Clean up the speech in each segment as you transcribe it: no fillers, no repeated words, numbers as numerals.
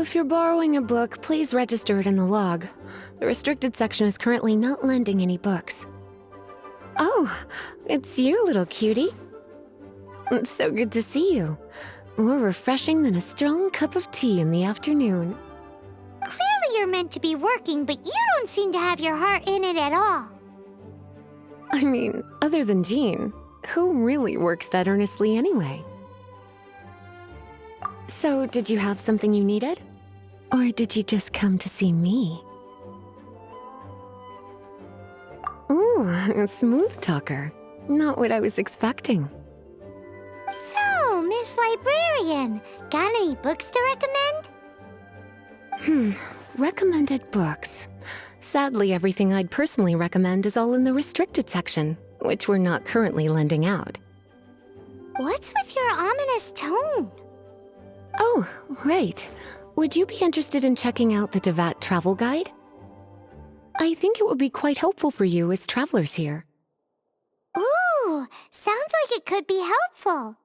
If you're borrowing a book, please register it in the log. The restricted section is currently not lending any books. Oh, it's you, little cutie. It's so good to see you. More refreshing than a strong cup of tea in the afternoon. Clearly you're meant to be working, but you don't seem to have your heart in it at all. I mean, other than Jean, who really works that earnestly anyway? So, did you have something you needed? Or did you just come to see me? Ooh, a smooth talker. Not what I was expecting. So, Miss Librarian, got any books to recommend? Recommended books. Sadly, everything I'd personally recommend is all in the restricted section, which we're not currently lending out. What's with your ominous tone? Oh, right. Would you be interested in checking out the Tevat travel guide? I think it would be quite helpful for you as travelers here. Ooh, sounds like it could be helpful.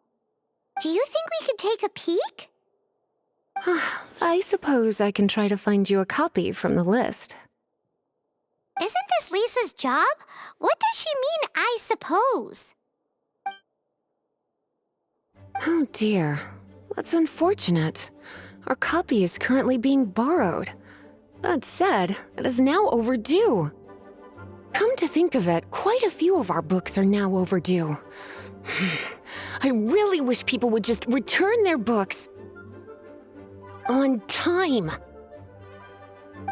Do you think we could take a peek? I suppose I can try to find you a copy from the list. Isn't this Lisa's job? What does she mean, I suppose? Oh dear, that's unfortunate. Our copy is currently being borrowed. That said, it is now overdue. Come to think of it, quite a few of our books are now overdue. I really wish people would just return their books on time.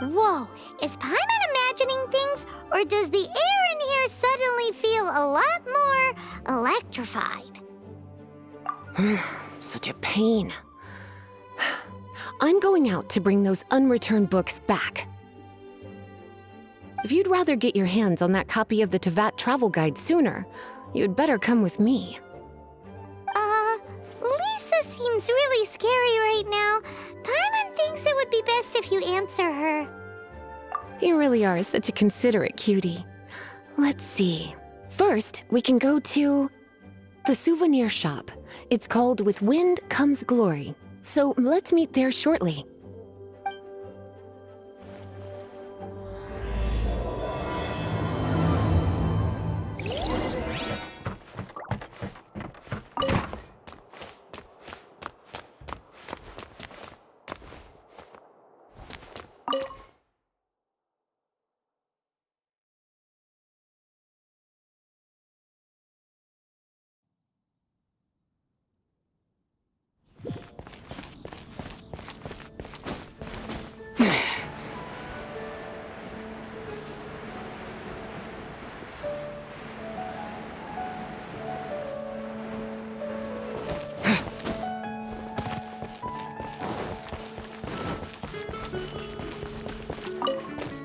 Whoa, is Paimon imagining things, or does the air in here suddenly feel a lot more electrified? Such a pain. I'm going out to bring those unreturned books back. If you'd rather get your hands on that copy of the Tevat travel guide sooner, you'd better come with me. Lisa seems really scary right now. Paimon thinks it would be best if you answer her. You really are such a considerate cutie. Let's see. First, we can go to the souvenir shop. It's called With Wind Comes Glory. So let's meet there shortly.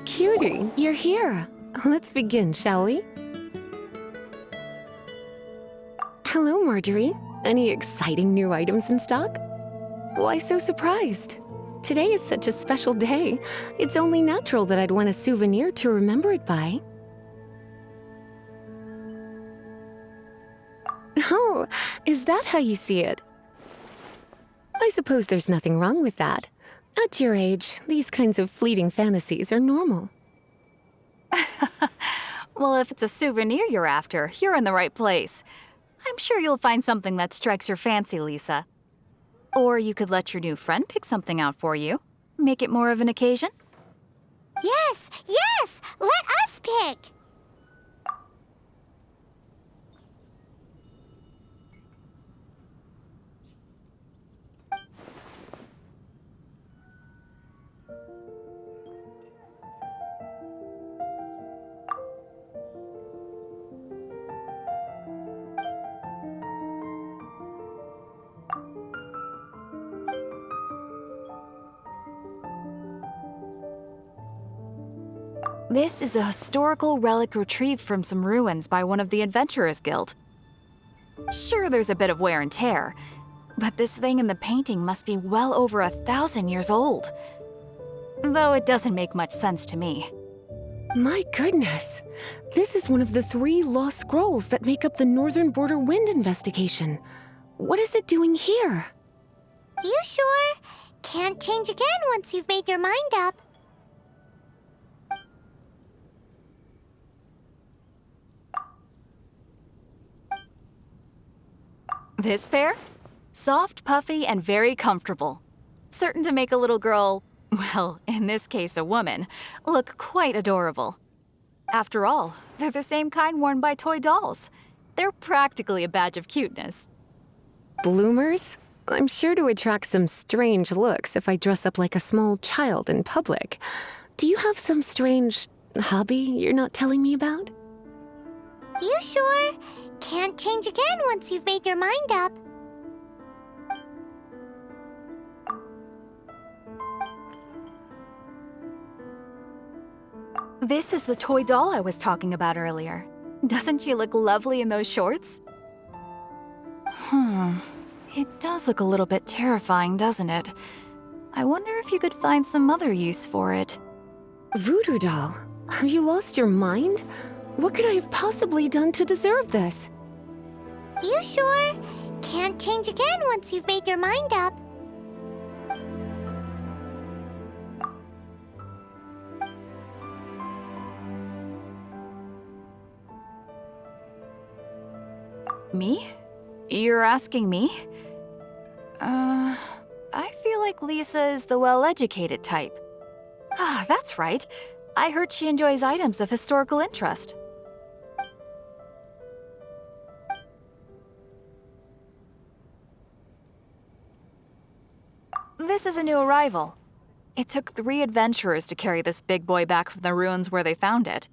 Cutie, you're here. Let's begin, shall we? Hello, Marjorie. Any exciting new items in stock? Why so surprised? Today is such a special day. It's only natural that I'd want a souvenir to remember it by. Oh, Oh, is that how you see it? I suppose there's nothing wrong with that. At your age, these kinds of fleeting fantasies are normal. Well, if it's a souvenir you're after, you're in the right place. I'm sure you'll find something that strikes your fancy, Lisa. Or you could let your new friend pick something out for you. Make it more of an occasion. Yes, yes! Let us pick! This is a historical relic retrieved from some ruins by one of the Adventurers Guild. Sure, there's a bit of wear and tear, but this thing in the painting must be well over 1,000 years old. Though it doesn't make much sense to me. My goodness! This is one of the 3 lost scrolls that make up the Northern Border Wind investigation. What is it doing here? You sure? Can't change again once you've made your mind up. This pair? Soft, puffy, and very comfortable. Certain to make a little girl, well, in this case a woman, look quite adorable. After all, they're the same kind worn by toy dolls. They're practically a badge of cuteness. Bloomers? I'm sure to attract some strange looks if I dress up like a small child in public. Do you have some strange hobby you're not telling me about? You sure? Can't change again once you've made your mind up. This is the toy doll I was talking about earlier. Doesn't she look lovely in those shorts? It does look a little bit terrifying, doesn't it? I wonder if you could find some other use for it. Voodoo doll? Have you lost your mind? What could I have possibly done to deserve this? You sure? Can't change again once you've made your mind up. Me? You're asking me? I feel like Lisa is the well-educated type. Ah, that's right. I heard she enjoys items of historical interest. This is a new arrival. It took 3 adventurers to carry this big boy back from the ruins where they found it.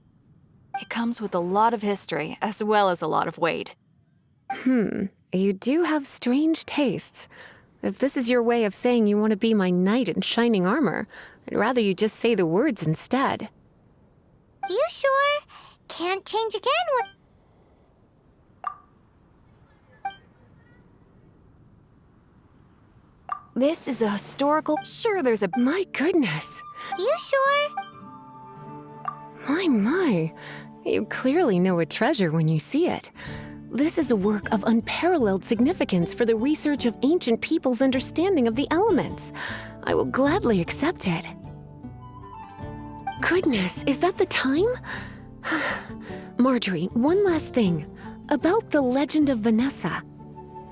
It comes with a lot of history, as well as a lot of weight. You do have strange tastes. If this is your way of saying you want to be my knight in shining armor, I'd rather you just say the words instead. You sure? Can't change again This is a historical... Sure, there's a... My goodness. You sure? My. You clearly know a treasure when you see it. This is a work of unparalleled significance for the research of ancient people's understanding of the elements. I will gladly accept it. Goodness, is that the time? Marjorie, one last thing. About the legend of Vanessa.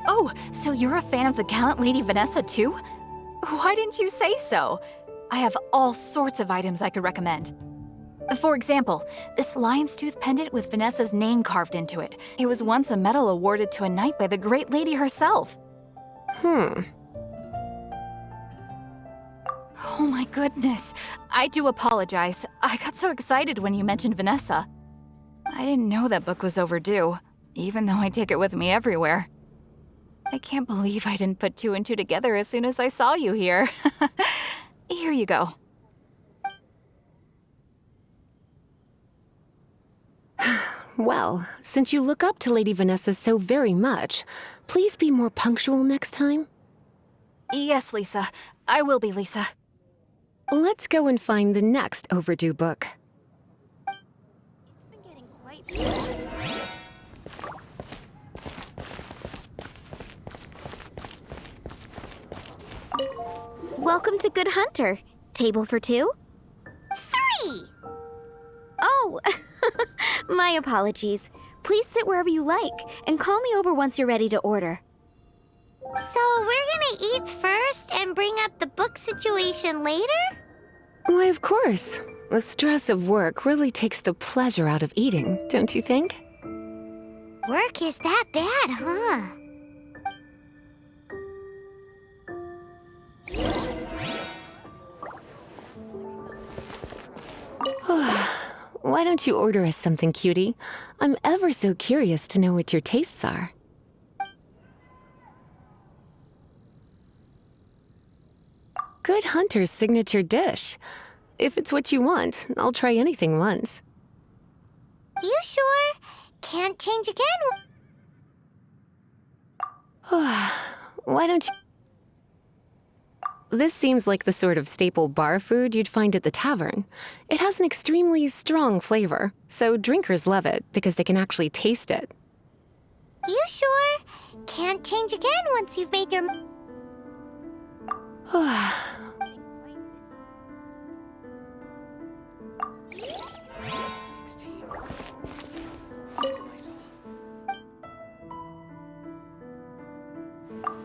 Oh, so you're a fan of the gallant Lady Vanessa too? Why didn't you say so? I have all sorts of items I could recommend. For example, this lion's tooth pendant with Vanessa's name carved into it. It was once a medal awarded to a knight by the great lady herself. Oh my goodness. I do apologize. I got so excited when you mentioned Vanessa. I didn't know that book was overdue, even though I take it with me everywhere. I can't believe I didn't put 2 and 2 together as soon as I saw you here. Here you go. Well, since you look up to Lady Vanessa so very much, please be more punctual next time. Yes, Lisa. I will be, Lisa. Let's go and find the next overdue book. It's been getting quite... Welcome to Good Hunter. Table for two? 3! Oh, my apologies. Please sit wherever you like, and call me over once you're ready to order. So we're gonna eat first and bring up the book situation later? Why, of course. The stress of work really takes the pleasure out of eating, don't you think? Work is that bad, huh? Why don't you order us something, cutie? I'm ever so curious to know what your tastes are. Good Hunter's signature dish. If it's what you want, I'll try anything once. You sure? Can't change again? Why don't you... This seems like the sort of staple bar food you'd find at the tavern. It has an extremely strong flavor, so drinkers love it because they can actually taste it. You sure? Can't change again once you've made your...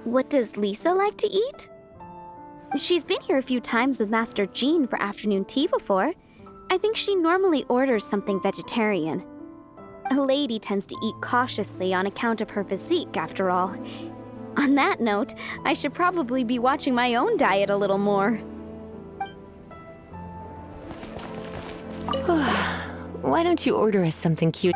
What does Lisa like to eat? She's been here a few times with Master Jean for afternoon tea before. I think she normally orders something vegetarian. A lady tends to eat cautiously on account of her physique, after all. On that note, I should probably be watching my own diet a little more. Why don't you order us something cute?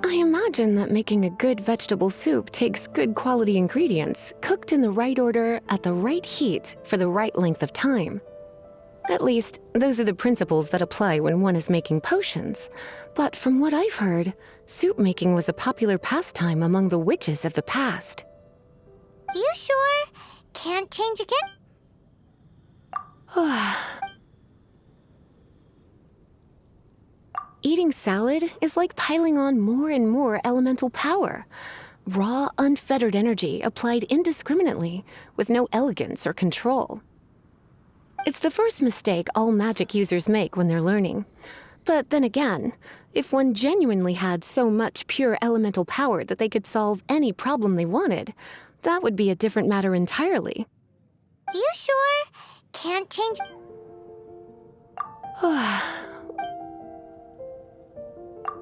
I imagine that making a good vegetable soup takes good quality ingredients, cooked in the right order at the right heat for the right length of time. At least, those are the principles that apply when one is making potions. But from what I've heard, soup making was a popular pastime among the witches of the past. You sure? Can't change again? Eating salad is like piling on more and more elemental power. Raw, unfettered energy applied indiscriminately, with no elegance or control. It's the first mistake all magic users make when they're learning. But then again, if one genuinely had so much pure elemental power that they could solve any problem they wanted, that would be a different matter entirely. You sure? Can't change...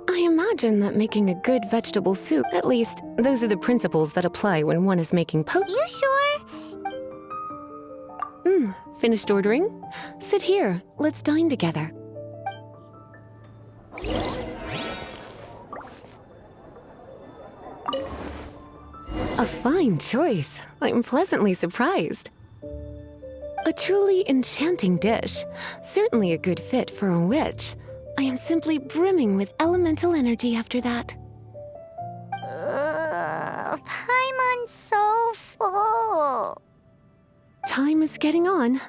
I imagine that making a good vegetable soup, at least, those are the principles that apply when one is making You sure? Finished ordering? Sit here, let's dine together. A fine choice. I'm pleasantly surprised. A truly enchanting dish. Certainly a good fit for a witch. I am simply brimming with elemental energy after that. Paimon's so full. Time is getting on.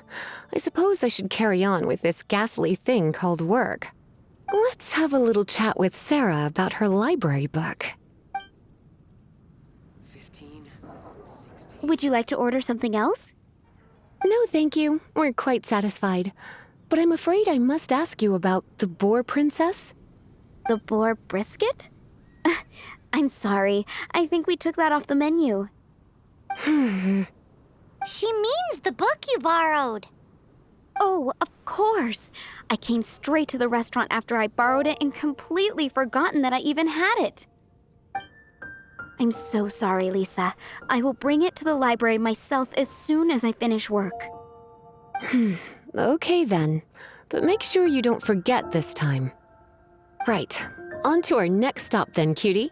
I suppose I should carry on with this ghastly thing called work. Let's have a little chat with Sarah about her library book. 15, 16. Would you like to order something else? No, thank you. We're quite satisfied. But I'm afraid I must ask you about the Boar Princess. The boar brisket? I'm sorry. I think we took that off the menu. She means the book you borrowed. Oh, of course. I came straight to the restaurant after I borrowed it and completely forgotten that I even had it. I'm so sorry, Lisa. I will bring it to the library myself as soon as I finish work. Okay then. But make sure you don't forget this time. Right. On to our next stop then, cutie.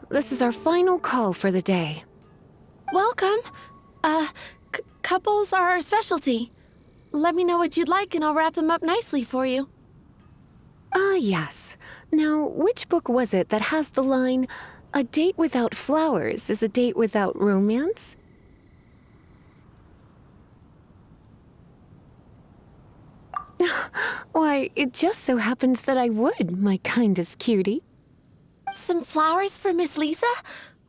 This is our final call for the day. Welcome. Couples are our specialty. Let me know what you'd like and I'll wrap them up nicely for you. Yes. Now, which book was it that has the line, "A date without flowers is a date without romance"? Why, it just so happens that I would, my kindest cutie. Some flowers for Miss Lisa?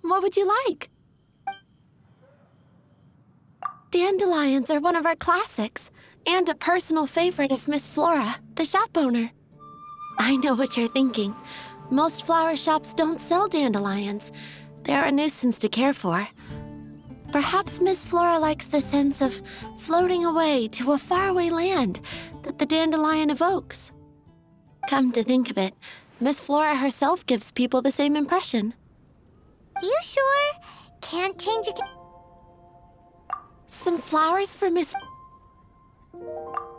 What would you like? Dandelions are one of our classics, and a personal favorite of Miss Flora, the shop owner. I know what you're thinking. Most flower shops don't sell dandelions. They're a nuisance to care for. Perhaps Miss Flora likes the sense of floating away to a faraway land that the dandelion evokes. Come to think of it, Miss Flora herself gives people the same impression. You sure? Can't change again. Some flowers for Miss...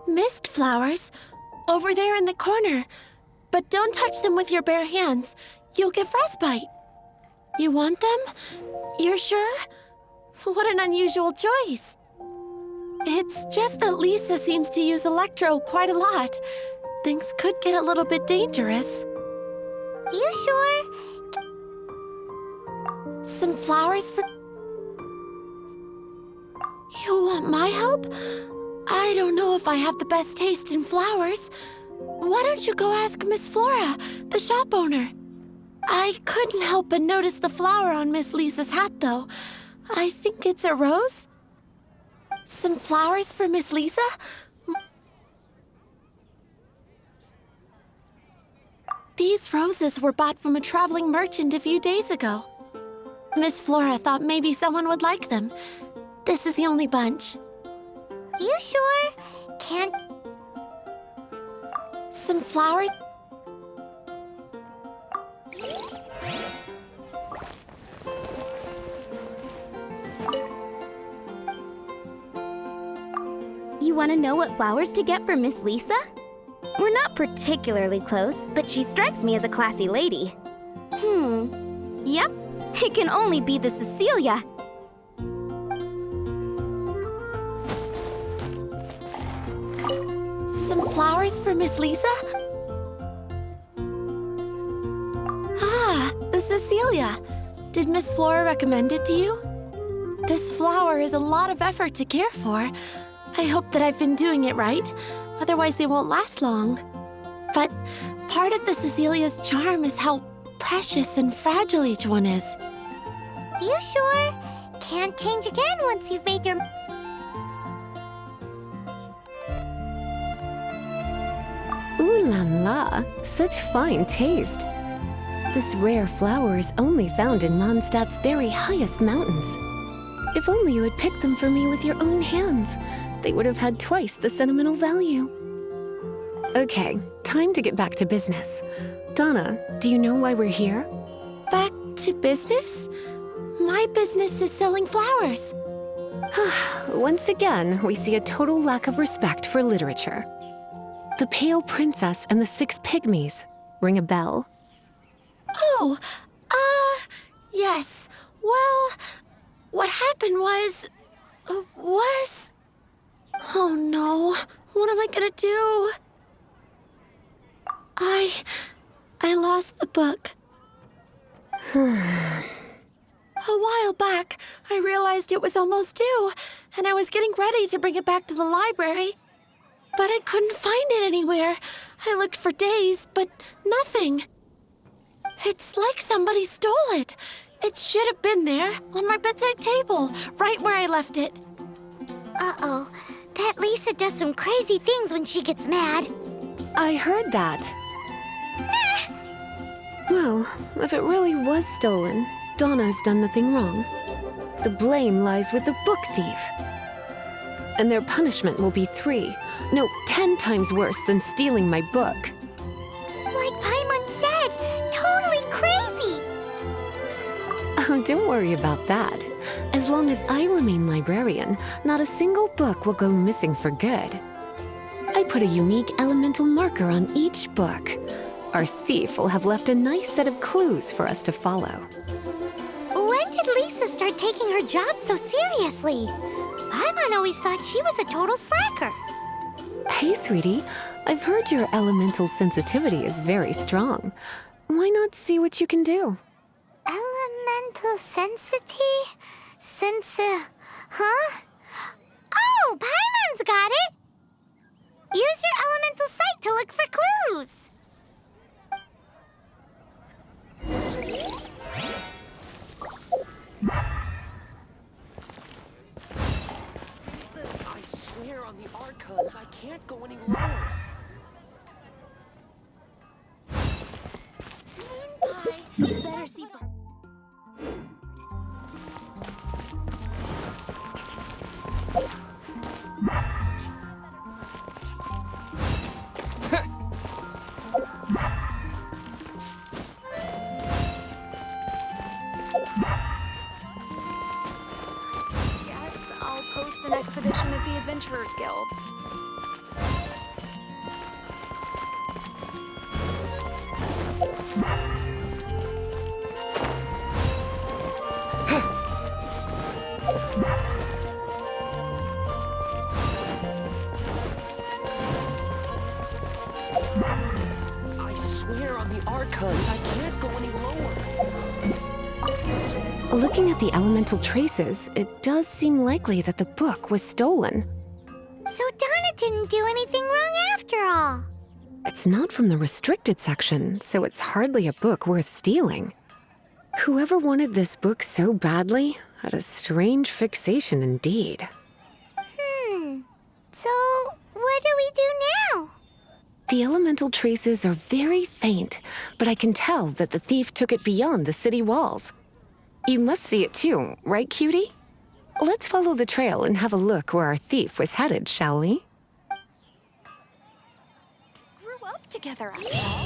Mist flowers? Over there in the corner. But don't touch them with your bare hands. You'll get frostbite. You want them? You're sure? What an unusual choice. It's just that Lisa seems to use Electro quite a lot. Things could get a little bit dangerous. You sure? Some flowers for... You want my help? I don't know if I have the best taste in flowers. Why don't you go ask Miss Flora, the shop owner? I couldn't help but notice the flower on Miss Lisa's hat, though. I think it's a rose? Some flowers for Miss Lisa? These roses were bought from a traveling merchant a few days ago. Miss Flora thought maybe someone would like them. This is the only bunch. You sure? Can't... Some flowers... You want to know what flowers to get for Miss Lisa? We're not particularly close, but she strikes me as a classy lady. Yep, it can only be the Cecilia. Some flowers for Miss Lisa? Ah, the Cecilia. Did Miss Flora recommend it to you? This flower is a lot of effort to care for. I hope that I've been doing it right, otherwise they won't last long. But part of the Cecilia's charm is how precious and fragile each one is. You sure? Can't change again once you've made your... Ooh la la, such fine taste. This rare flower is only found in Mondstadt's very highest mountains. If only you had picked them for me with your own hands, they would have had twice the sentimental value. Okay, time to get back to business. Donna, do you know why we're here? Back to business? My business is selling flowers. Once again, we see a total lack of respect for literature. The Pale Princess and the Six Pygmies. Ring a bell? Oh, yes. Well, what happened was... Oh no, what am I gonna do? I lost the book. A while back, I realized it was almost due, and I was getting ready to bring it back to the library. But I couldn't find it anywhere. I looked for days, but nothing. It's like somebody stole it. It should have been there, on my bedside table, right where I left it. Uh-oh. That Lisa does some crazy things when she gets mad. I heard that. Well, if it really was stolen, Donna's done nothing wrong. The blame lies with the book thief. And their punishment will be 10 times worse than stealing my book. Like Paimon said, totally crazy. Oh, don't worry about that. As long as I remain librarian, not a single book will go missing for good. I put a unique elemental marker on each book. Our thief will have left a nice set of clues for us to follow. When did Lisa start taking her job so seriously? Paimon always thought she was a total slacker. Hey, sweetie, I've heard your elemental sensitivity is very strong. Why not see what you can do? Elemental sensity? Huh? Oh, Paimon's got it! Use your elemental sight to look for clues. I swear on the Archons, I can't go any lower. Better see Guess I'll post an expedition at the Adventurers Guild. I swear on the Archons, I can't go any lower. Looking at the elemental traces, it does seem likely that the book was stolen. So Donna didn't do anything wrong after all. It's not from the restricted section, so it's hardly a book worth stealing. Whoever wanted this book so badly had a strange fixation indeed. So what do we do now? The elemental traces are very faint, but I can tell that the thief took it beyond the city walls. You must see it too, right, cutie? Let's follow the trail and have a look where our thief was headed, shall we? Grew up together after all.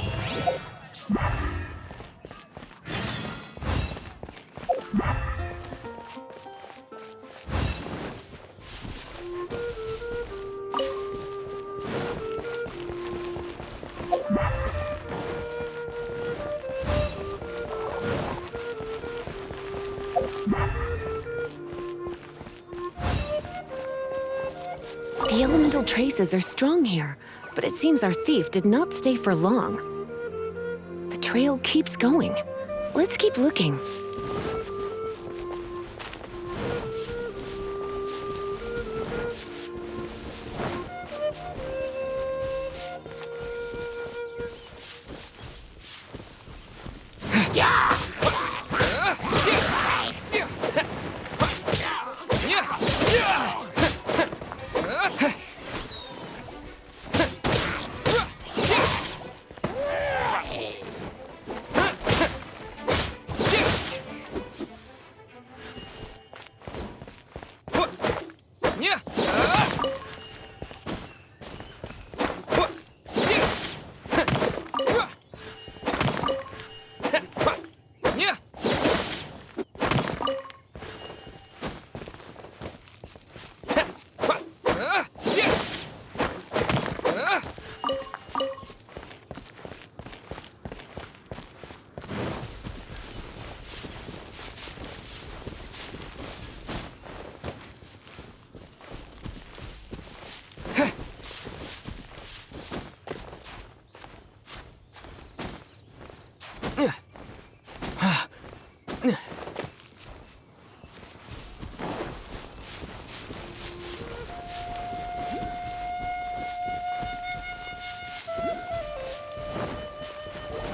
The elemental traces are strong here, but it seems our thief did not stay for long. The trail keeps going. Let's keep looking.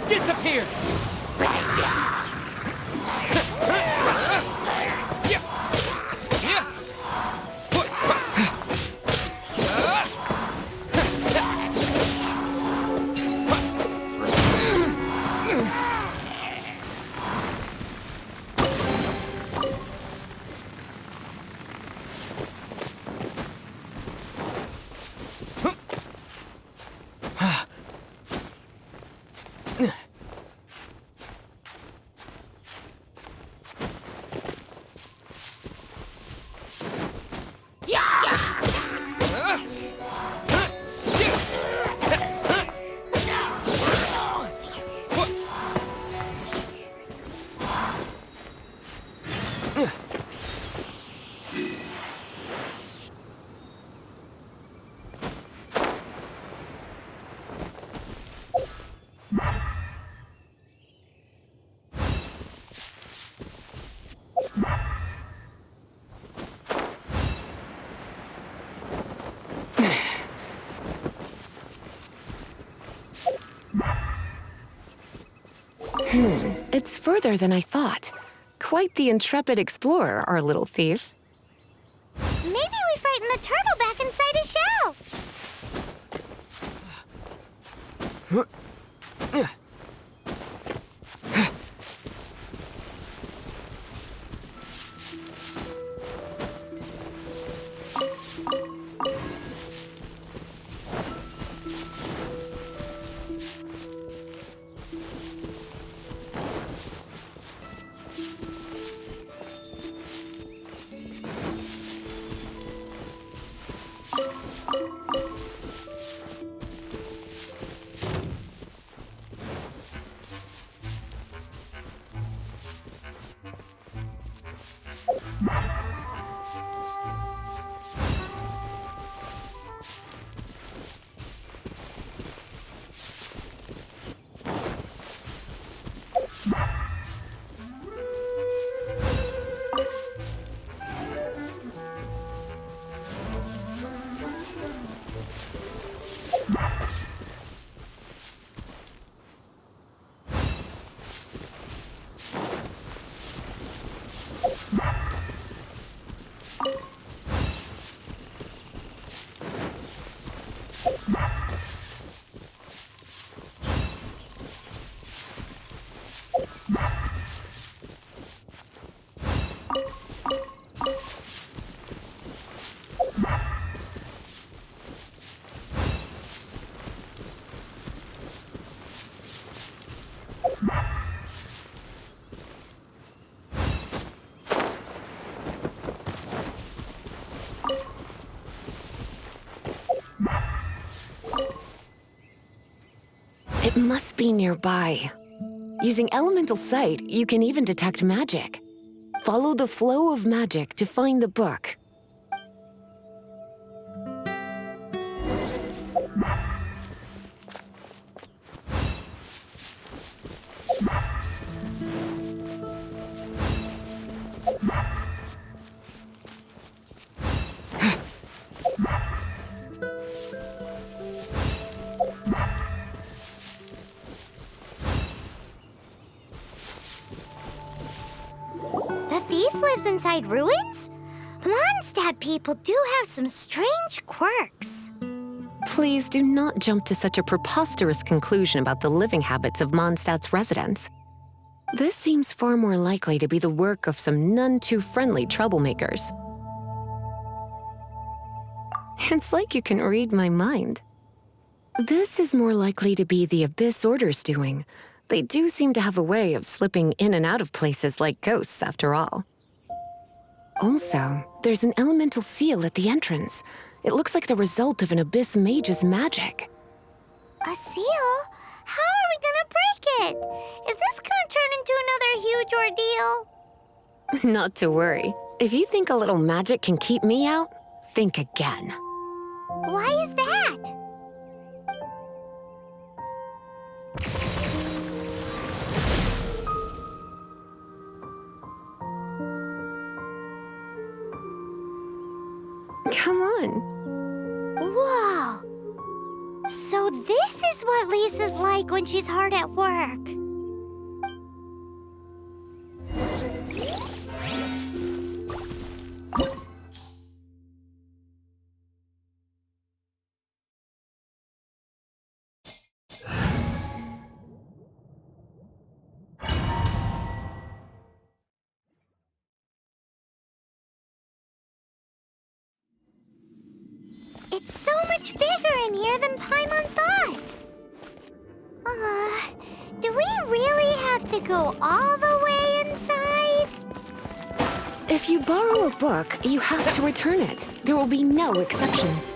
Disappear! It's further than I thought. Quite the intrepid explorer, our little thief. Maybe we frightened the turtle back inside his shell. It must be nearby. Using elemental sight, you can even detect magic. Follow the flow of magic to find the book. The thief lives inside ruins? Mondstadt people do have some strange quirks. Please do not jump to such a preposterous conclusion about the living habits of Mondstadt's residents. This seems far more likely to be the work of some none-too-friendly troublemakers. It's like you can read my mind. This is more likely to be the Abyss Order's doing. They do seem to have a way of slipping in and out of places like ghosts, after all. Also, there's an elemental seal at the entrance. It looks like the result of an Abyss mage's magic. A seal? How are we gonna break it? Is this gonna turn into another huge ordeal? Not to worry. If you think a little magic can keep me out, think again. Why is that? Come on. Whoa! So this is what Lisa's like when she's hard at work. It's so much bigger in here than Paimon thought. Do we really have to go all the way inside? If you borrow a book, you have to return it. There will be no exceptions.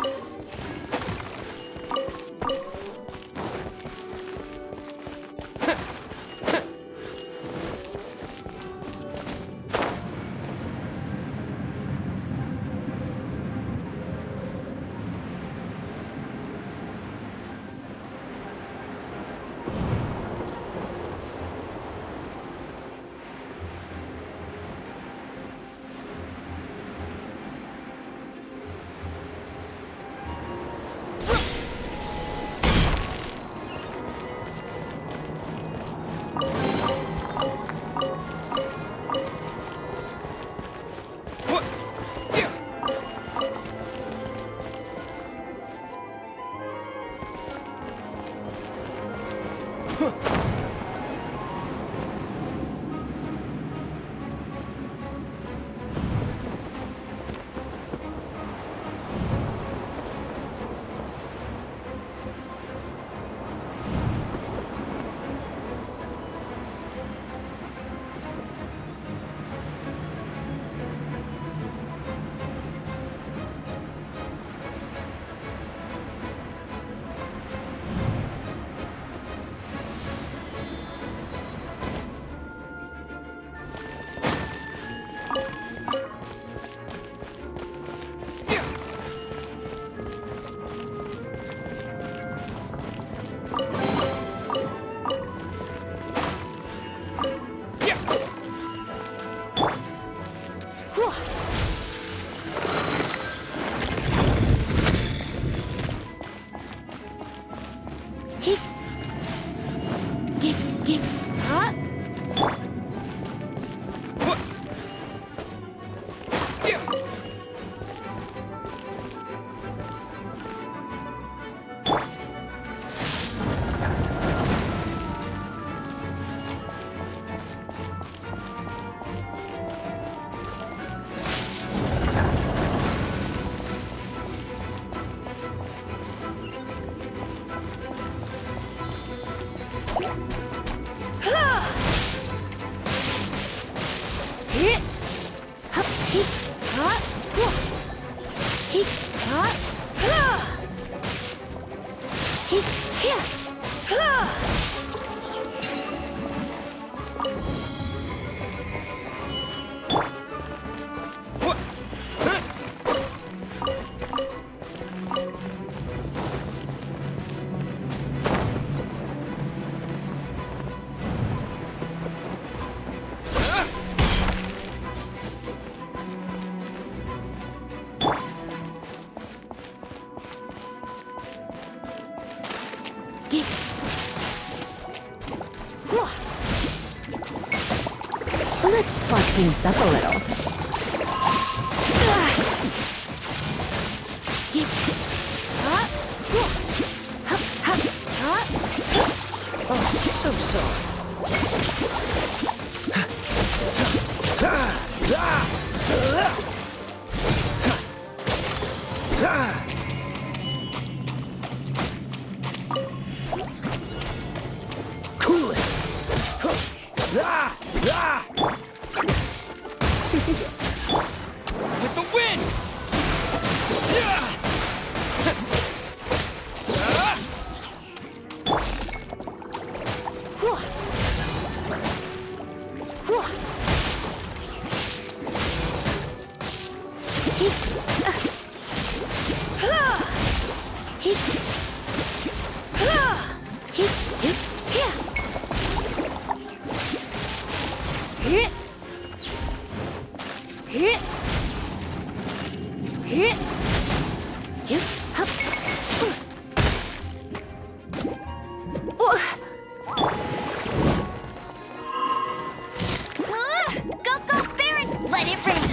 Let's spark things up a little. Oh, so sorry. Cool it. With the wind. Go, Baron! Let it rain!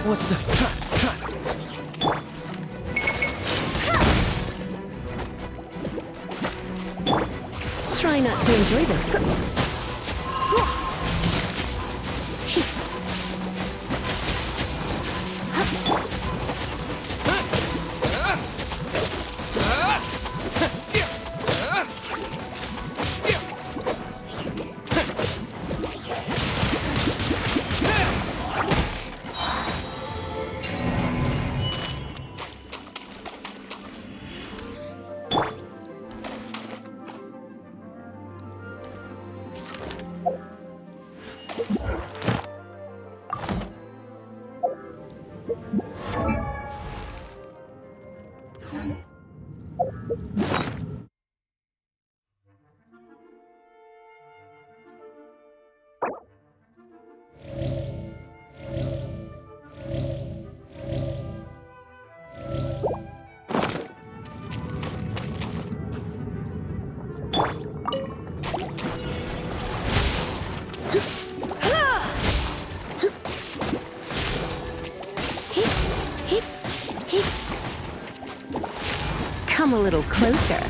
What's the... Try not to enjoy this. Come a little closer.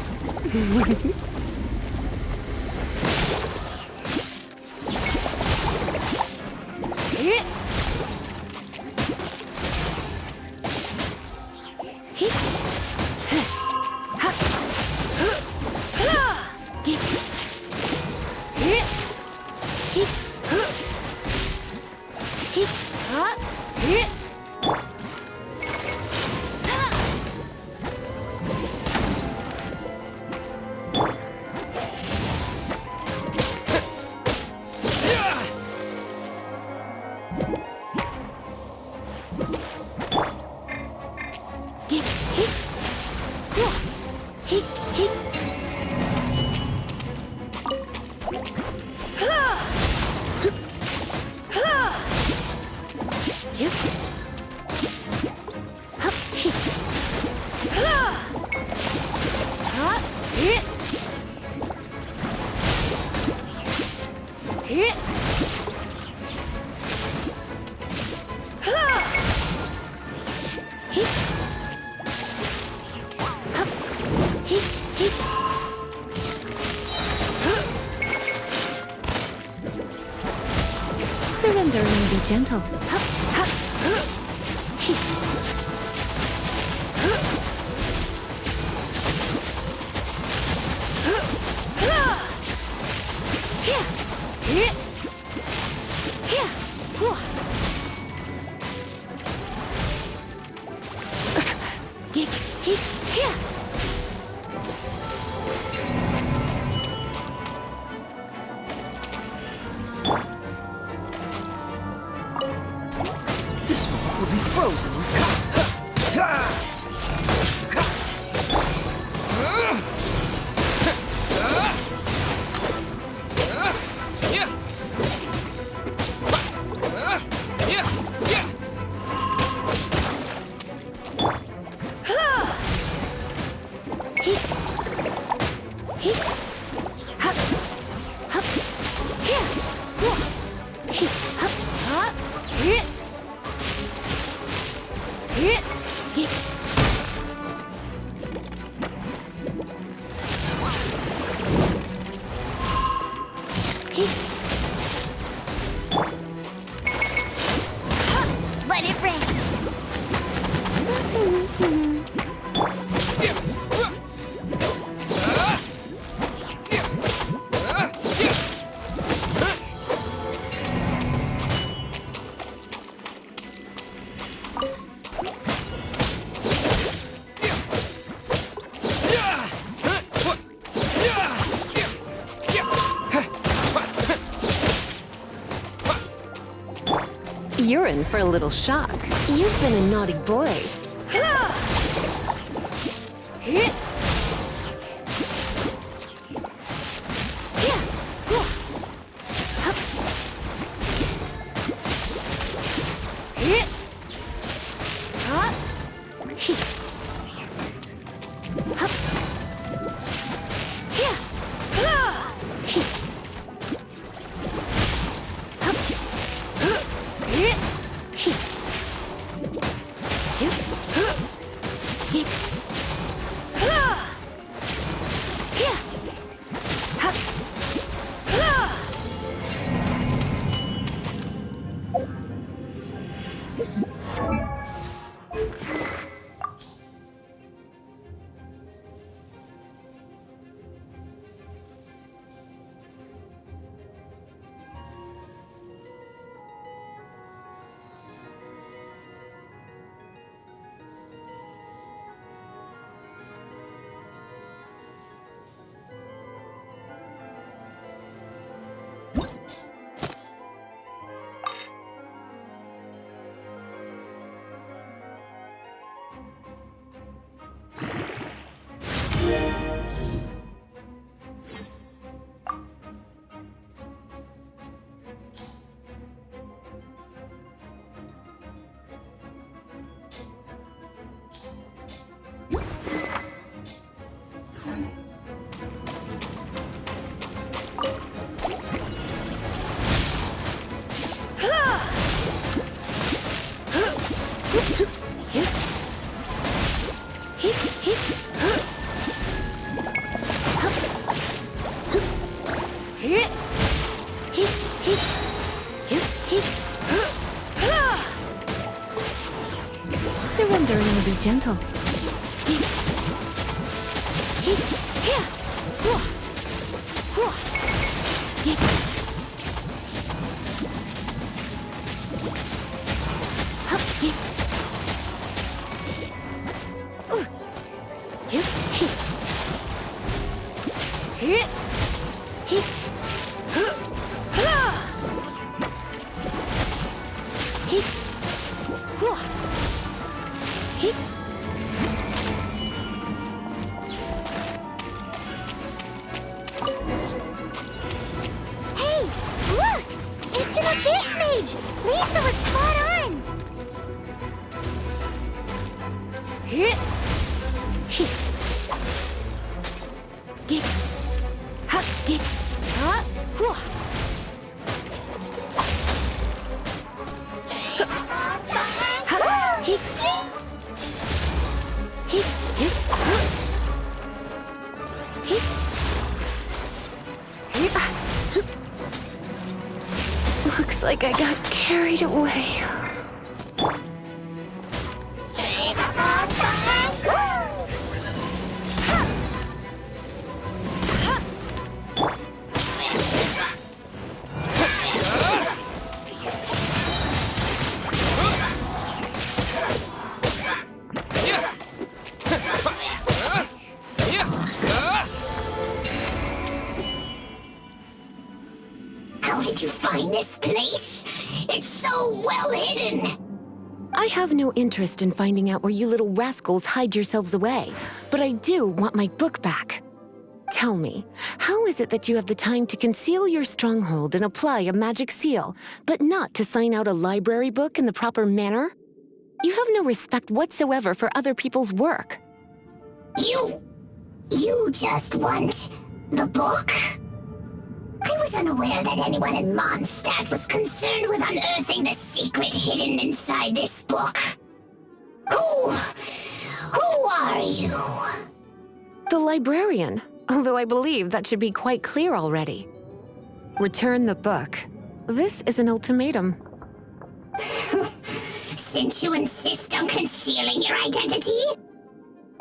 Surrender and be gentle. This one will be frozen in Let it rain. You're in for a little shock. You've been a naughty boy. Surrender and I'll be gentle. Hey, look! It's an abyss mage! Lisa was spot on! Looks like I got carried away. How did you find this place? It's so well hidden! I have no interest in finding out where you little rascals hide yourselves away, but I do want my book back. Tell me, how is it that you have the time to conceal your stronghold and apply a magic seal, but not to sign out a library book in the proper manner? You have no respect whatsoever for other people's work. You just want the book? I was unaware that anyone in Mondstadt was concerned with unearthing the secret hidden inside this book. Who are you? The librarian, although I believe that should be quite clear already. Return the book. This is an ultimatum. Since you insist on concealing your identity,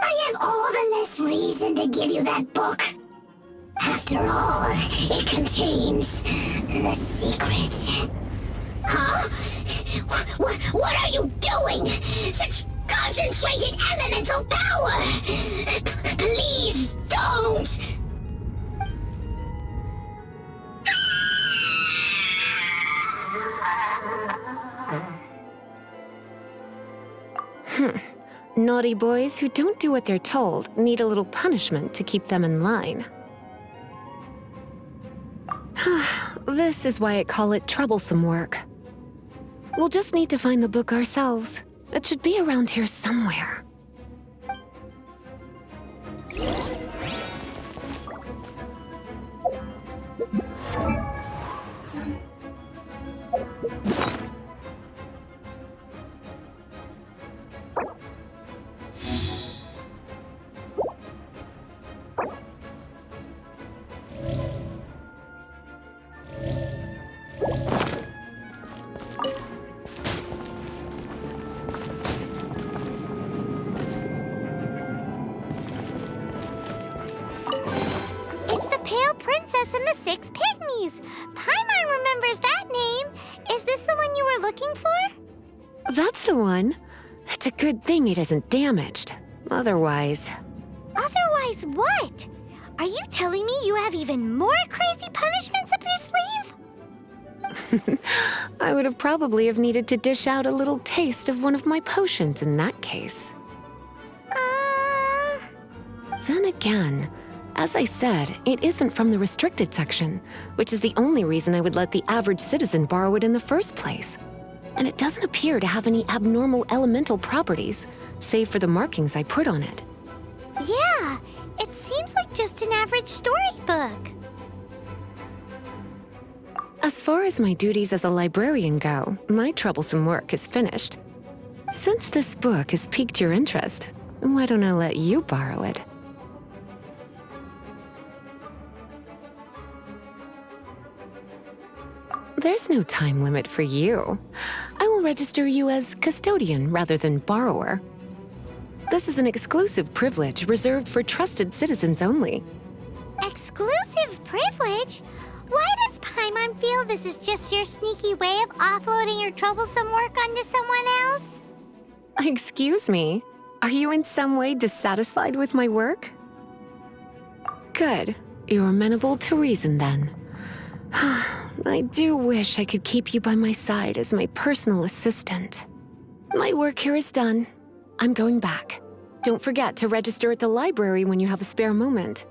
I have all the less reason to give you that book. After all, it contains the secret. Huh? What are you doing? Such concentrated elemental power! Please don't! Naughty boys who don't do what they're told need a little punishment to keep them in line. This is why I call it troublesome work. We'll just need to find the book ourselves. It should be around here somewhere. Princess and the Six Pygmies! Paimon remembers that name! Is this the one you were looking for? That's the one. It's a good thing it isn't damaged. Otherwise... Otherwise what? Are you telling me you have even more crazy punishments up your sleeve? I would have probably have needed to dish out a little taste of one of my potions in that case. Then again, as I said, it isn't from the restricted section, which is the only reason I would let the average citizen borrow it in the first place. And it doesn't appear to have any abnormal elemental properties, save for the markings I put on it. Yeah, it seems like just an average storybook. As far as my duties as a librarian go, my troublesome work is finished. Since this book has piqued your interest, why don't I let you borrow it? There's no time limit for you. I will register you as custodian rather than borrower. This is an exclusive privilege reserved for trusted citizens only. Exclusive privilege? Why does Paimon feel this is just your sneaky way of offloading your troublesome work onto someone else? Excuse me, are you in some way dissatisfied with my work? Good, you're amenable to reason then. I do wish I could keep you by my side as my personal assistant. My work here is done. I'm going back. Don't forget to register at the library when you have a spare moment.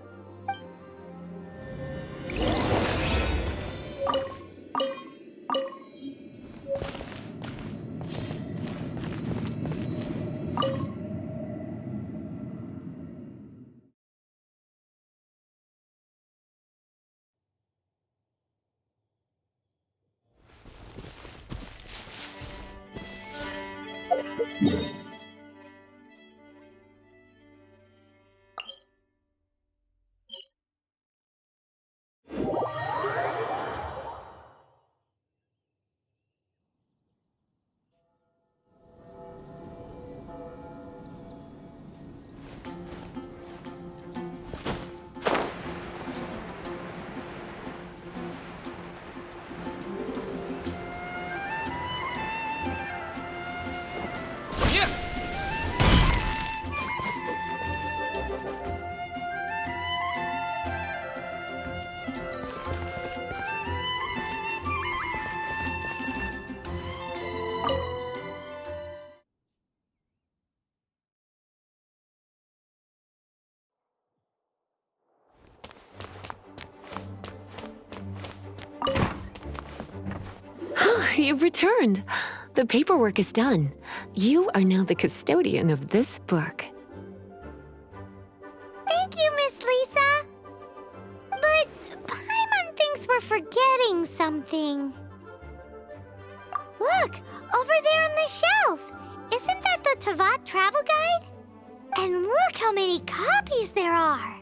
You've returned. The paperwork is done. You are now the custodian of this book. Thank you, Miss Lisa. But Paimon thinks we're forgetting something. Look, over there on the shelf. Isn't that the Tavat travel guide? And look how many copies there are.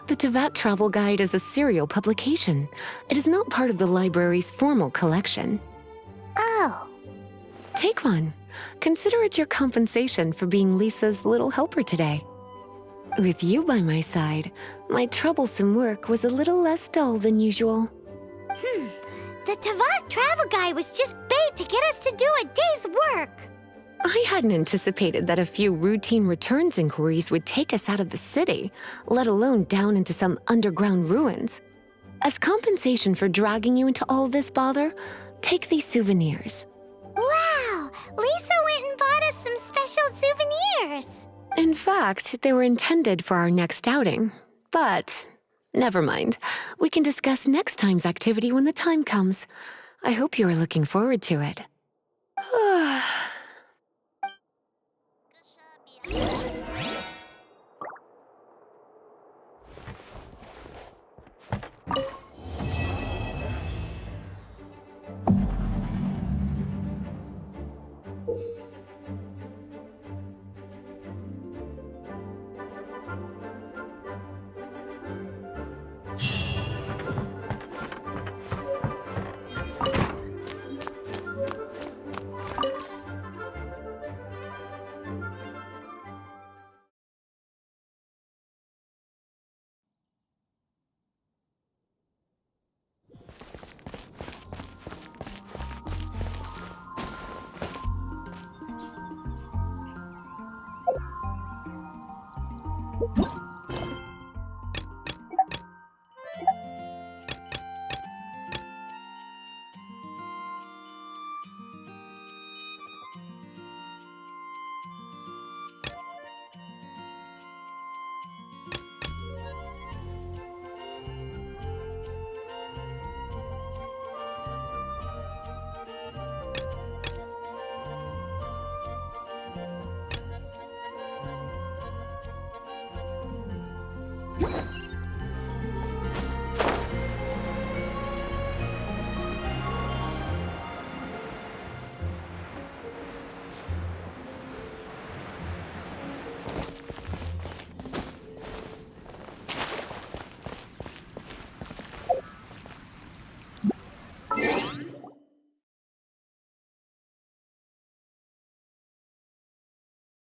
The Tavat Travel Guide is a serial publication. It is not part of the library's formal collection. Oh. Take one. Consider it your compensation for being Lisa's little helper today. With you by my side, my troublesome work was a little less dull than usual. The Tavat travel guide was just bait to get us to do a day's work. I hadn't anticipated that a few routine returns inquiries would take us out of the city, let alone down into some underground ruins. As compensation for dragging you into all this bother, take these souvenirs. Wow! Lisa went and bought us some special souvenirs. In fact, they were intended for our next outing. But never mind. We can discuss next time's activity when the time comes. I hope you are looking forward to it. What?